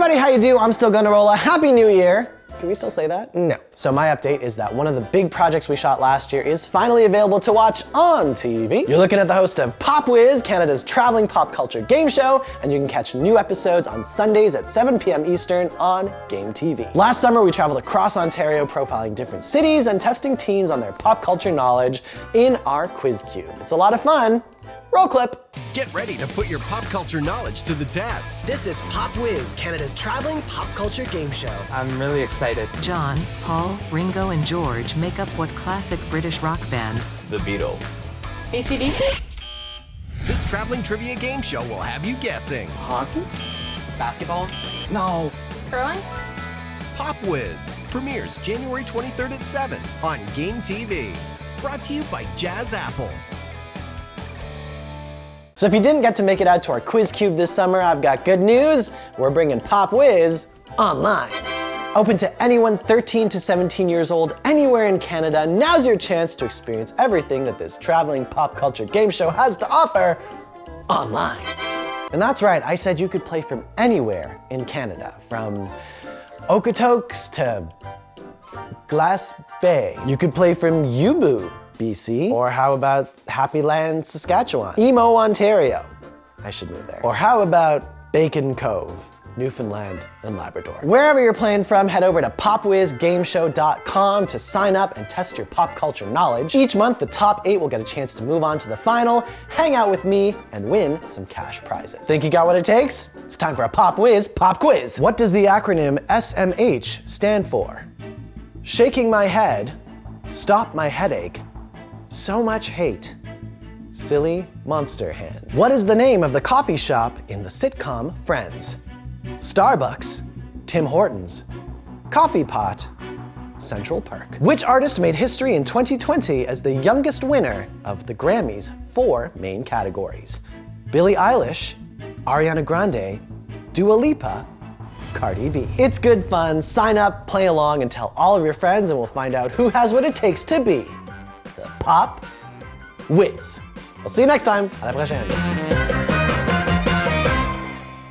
everybody, how you do? I'm still Gunnarolla. Happy New Year. Can we still say that? No. So my update is that one of the big projects we shot last year is finally available to watch on TV. You're looking at the host of Pop Wiz, Canada's traveling pop culture game show, and you can catch new episodes on Sundays at 7 p.m. Eastern on Game TV. Last summer, we traveled across Ontario profiling different cities and testing teens on their pop culture knowledge in our Quiz Cube. It's a lot of fun. Roll clip. Get ready to put your pop culture knowledge to the test. This is Pop Wiz, Canada's traveling pop culture game show. I'm really excited. John, Paul, Ringo, and George make up what classic British rock band? The Beatles. AC/DC? This traveling trivia game show will have you guessing. Hockey? Basketball? No. Curling? Pop Wiz premieres January 23rd at 7 on Game TV. Brought to you by Jazz Apple. So if you didn't get to make it out to our Quiz Cube this summer, I've got good news. We're bringing Pop Wiz online. Open to anyone 13 to 17 years old anywhere in Canada, now's your chance to experience everything that this traveling pop culture game show has to offer online. And that's right, I said you could play from anywhere in Canada, from Okotoks to Glass Bay. You could play from Yubu, BC, or how about Happy Land, Saskatchewan? Emo, Ontario. I should move there. Or how about Bacon Cove, Newfoundland and Labrador? Wherever you're playing from, head over to popwizgameshow.com to sign up and test your pop culture knowledge. Each month, the top 8 will get a chance to move on to the final, hang out with me, and win some cash prizes. Think you got what it takes? It's time for a Pop Wiz Pop Quiz. What does the acronym SMH stand for? Shaking my head, stop my headache, so much hate, silly monster hands. What is the name of the coffee shop in the sitcom Friends? Starbucks, Tim Hortons, Coffee Pot, Central Park. Which artist made history in 2020 as the youngest winner of the Grammys' 4 main categories? Billie Eilish, Ariana Grande, Dua Lipa, Cardi B. It's good fun. Sign up, play along, and tell all of your friends, and we'll find out who has what it takes to be the Pop Wiz. We'll see you next time. À la prochaine.